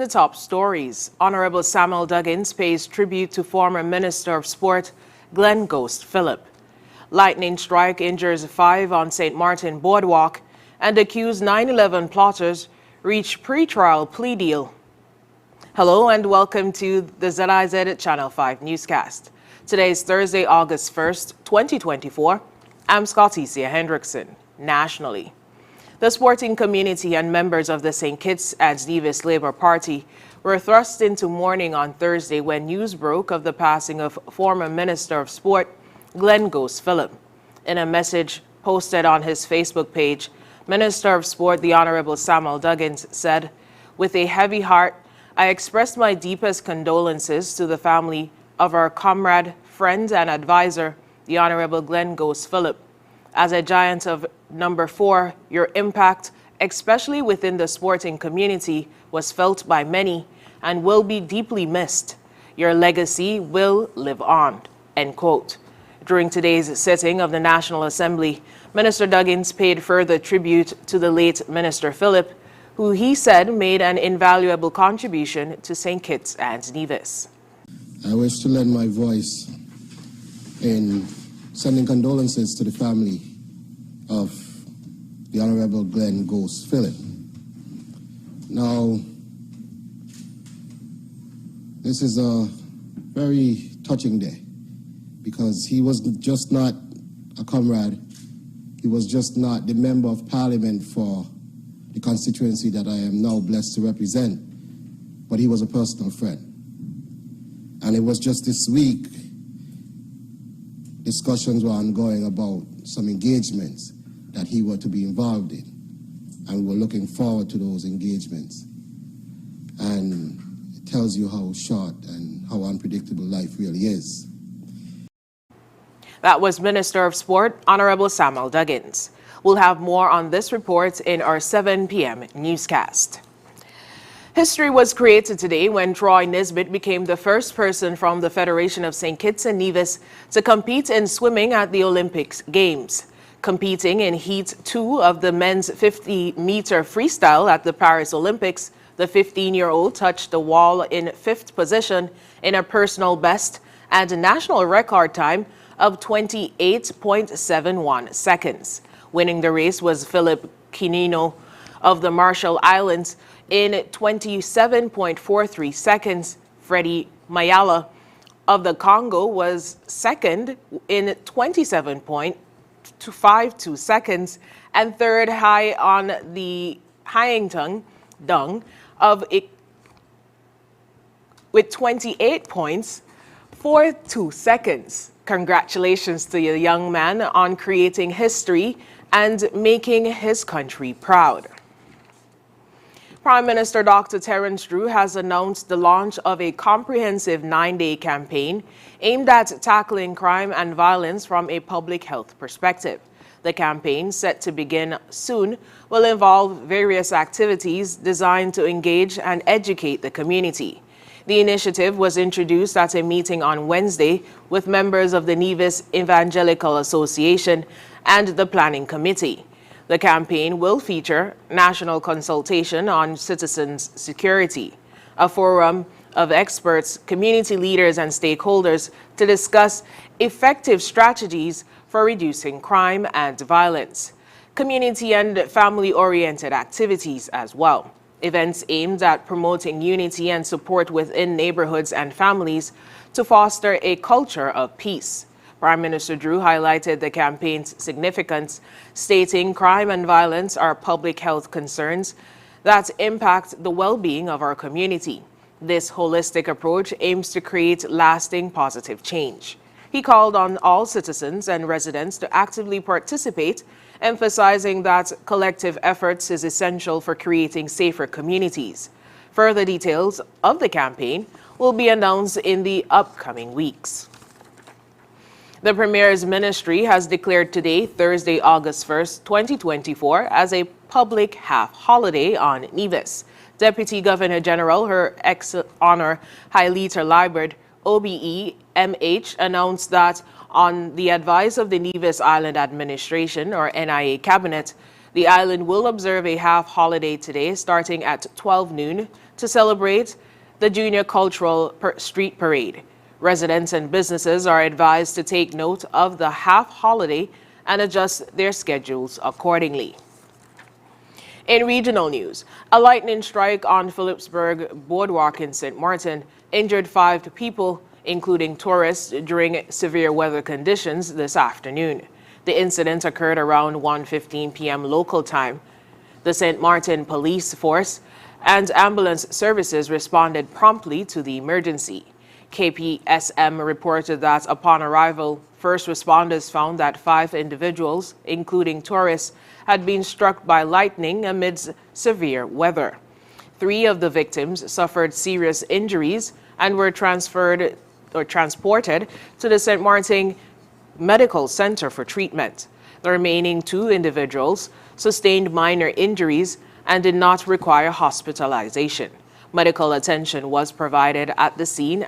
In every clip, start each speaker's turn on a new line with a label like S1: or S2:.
S1: the top stories, Honorable Samuel Duggins pays tribute to former Minister of Sport Glenn Ghost Phillip. Lightning strike injures 5 on St. Martin Boardwalk, and accused 9/11 plotters reach pre-trial plea deal. Hello and welcome to the ZIZ Channel 5 newscast. Today is Thursday, August 1st, 2024. I'm Scotticia Hendrickson. Nationally, the sporting community and members of the St. Kitts and Nevis Labour Party were thrust into mourning on Thursday when news broke of the passing of former Minister of Sport Glenn Ghost Phillip. In a message posted on his Facebook page, Minister of Sport the Honorable Samuel Duggins said, "With a heavy heart, I express my deepest condolences to the family of our comrade, friend and advisor, the Honorable Glenn Ghost Phillip. As a giant of number 4, your impact, especially within the sporting community, was felt by many and will be deeply missed. Your legacy will live on." End quote. During today's sitting of the National Assembly, Minister Duggins paid further tribute to the late Minister Phillip, who he said made an invaluable contribution to St. Kitts and Nevis.
S2: I wish to lend my voice in sending condolences to the family of the Honorable Glenn Ghost Phillip. Now, this is a very touching day because he was just not a comrade. He was just not the member of parliament for the constituency that I am now blessed to represent, but he was a personal friend. And it was just this week, discussions were ongoing about some engagements that he were to be involved in. And we were looking forward to those engagements. And it tells you how short and how unpredictable life really is.
S1: That was Minister of Sport, Honorable Samuel Duggins. We'll have more on this report in our 7 p.m. newscast. History was created today when Troy Nisbet became the first person from the Federation of St. Kitts and Nevis to compete in swimming at the Olympic Games. Competing in Heat 2 of the men's 50-meter freestyle at the Paris Olympics, the 15-year-old touched the wall in 5th position in a personal best and a national record time of 28.71 seconds. Winning the race was Phillip Quinino of the Marshall Islands in 27.43 seconds. Freddie Mayala of the Congo was second in 27.52 seconds, and third high on the Hyingtung Dung of it with 28.42 seconds. Congratulations to the young man on creating history and making his country proud. Prime Minister Dr. Terence Drew has announced the launch of a comprehensive 9-day campaign aimed at tackling crime and violence from a public health perspective. The campaign, set to begin soon, will involve various activities designed to engage and educate the community. The initiative was introduced at a meeting on Wednesday with members of the Nevis Evangelical Association and the Planning Committee. The campaign will feature national consultation on citizens' security, a forum of experts, community leaders, and stakeholders to discuss effective strategies for reducing crime and violence, community and family-oriented activities as well. Events aimed at promoting unity and support within neighborhoods and families to foster a culture of peace. Prime Minister Drew highlighted the campaign's significance, stating crime and violence are public health concerns that impact the well-being of our community. This holistic approach aims to create lasting positive change. He called on all citizens and residents to actively participate, emphasizing that collective efforts is essential for creating safer communities. Further details of the campaign will be announced in the upcoming weeks. The Premier's ministry has declared today, Thursday, August 1st, 2024, as a public half-holiday on Nevis. Deputy Governor General Her Ex-Honor Hailita Liburd, OBE, MH, announced that on the advice of the Nevis Island Administration, or NIA Cabinet, the island will observe a half-holiday today starting at 12 noon to celebrate the Junior Cultural Street Parade. Residents and businesses are advised to take note of the half-holiday and adjust their schedules accordingly. In regional news, a lightning strike on Phillipsburg Boardwalk in St. Martin injured 5 people, including tourists, during severe weather conditions this afternoon. The incident occurred around 1:15 p.m. local time. The St. Martin Police Force and ambulance services responded promptly to the emergency. KPSM reported that upon arrival, first responders found that 5 individuals, including tourists, had been struck by lightning amidst severe weather. 3 of the victims suffered serious injuries and were transported to the St. Martin Medical Center for treatment. The remaining 2 individuals sustained minor injuries and did not require hospitalization. Medical attention was provided at the scene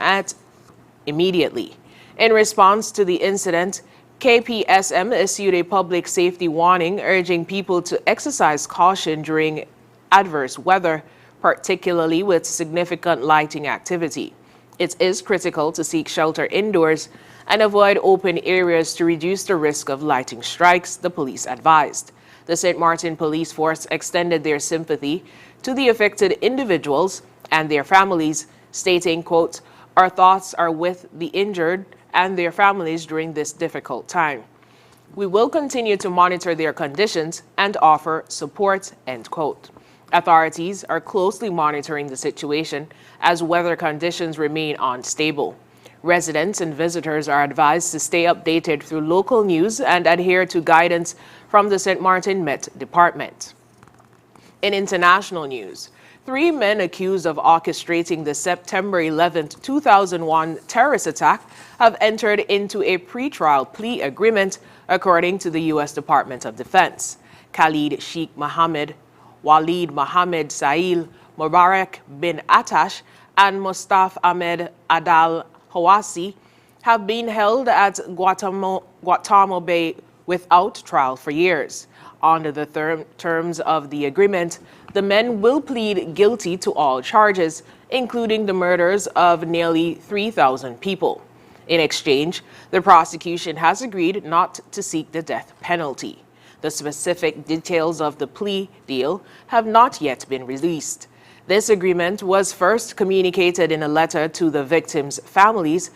S1: immediately. In response to the incident, KPSM issued a public safety warning urging people to exercise caution during adverse weather, particularly with significant lighting activity. It is critical to seek shelter indoors and avoid open areas to reduce the risk of lightning strikes, the police advised. The St. Martin Police Force extended their sympathy to the affected individuals and their families, stating, quote, "Our thoughts are with the injured and their families during this difficult time. We will continue to monitor their conditions and offer support," end quote. Authorities are closely monitoring the situation as weather conditions remain unstable. Residents and visitors are advised to stay updated through local news and adhere to guidance from the St. Martin Met Department. In international news, 3 men accused of orchestrating the September 11, 2001 terrorist attack have entered into a pretrial plea agreement, according to the U.S. Department of Defense. Khalid Sheikh Mohammed, Walid Mohammed Sail, Mubarak bin Atash, and Mustafa Ahmed Adal Hawasi have been held at Guantanamo Bay without trial for years. Under the terms of the agreement, the men will plead guilty to all charges, including the murders of nearly 3,000 people. In exchange, the prosecution has agreed not to seek the death penalty. The specific details of the plea deal have not yet been released. This agreement was first communicated in a letter to the victims' families,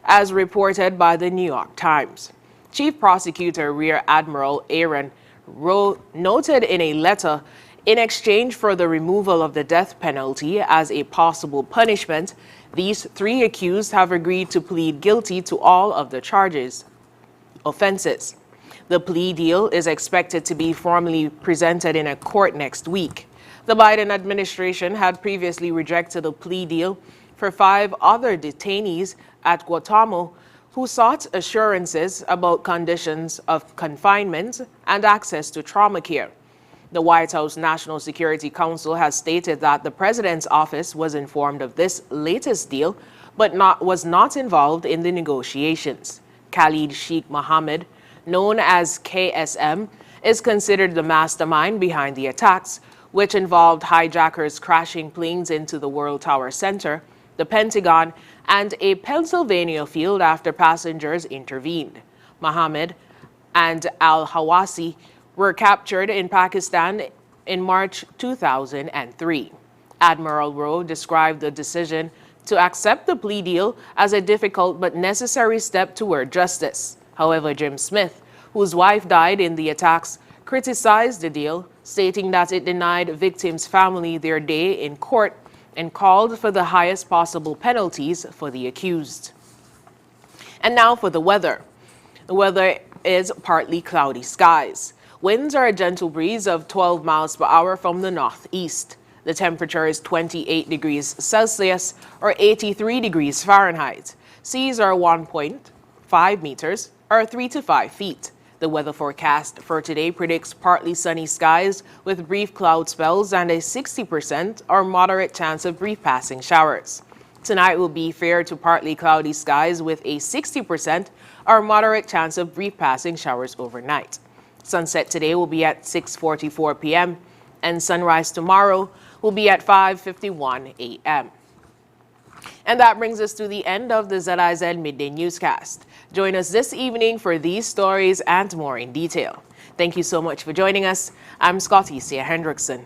S1: as reported by the New York Times. Chief Prosecutor Rear Admiral Aaron noted in a letter, in exchange for the removal of the death penalty as a possible punishment, these 3 accused have agreed to plead guilty to all of the offenses. The plea deal is expected to be formally presented in a court next week. The Biden administration had previously rejected a plea deal for 5 other detainees at Guantanamo who sought assurances about conditions of confinement and access to trauma care. The White House National Security Council has stated that the president's office was informed of this latest deal, but was not involved in the negotiations. Khalid Sheikh Mohammed, known as KSM, is considered the mastermind behind the attacks, which involved hijackers crashing planes into the World Tower Center, the Pentagon, and a Pennsylvania field after passengers intervened. Mohammed and al-Hawasi were captured in Pakistan in March 2003. Admiral Rowe described the decision to accept the plea deal as a difficult but necessary step toward justice. However, Jim Smith, whose wife died in the attacks, criticized the deal, stating that it denied victims' family their day in court and called for the highest possible penalties for the accused. And now for the weather. The weather is partly cloudy skies. Winds are a gentle breeze of 12 miles per hour from the northeast. The temperature is 28 degrees Celsius or 83 degrees Fahrenheit. Seas are 1.5 meters or 3 to 5 feet. The weather forecast for today predicts partly sunny skies with brief cloud spells and a 60% or moderate chance of brief passing showers. Tonight will be fair to partly cloudy skies with a 60% or moderate chance of brief passing showers overnight. Sunset today will be at 6:44 p.m. and sunrise tomorrow will be at 5:51 a.m. And that brings us to the end of the ZIZ Midday Newscast. Join us this evening for these stories and more in detail. Thank you so much for joining us. I'm Scotty Sia Hendrickson.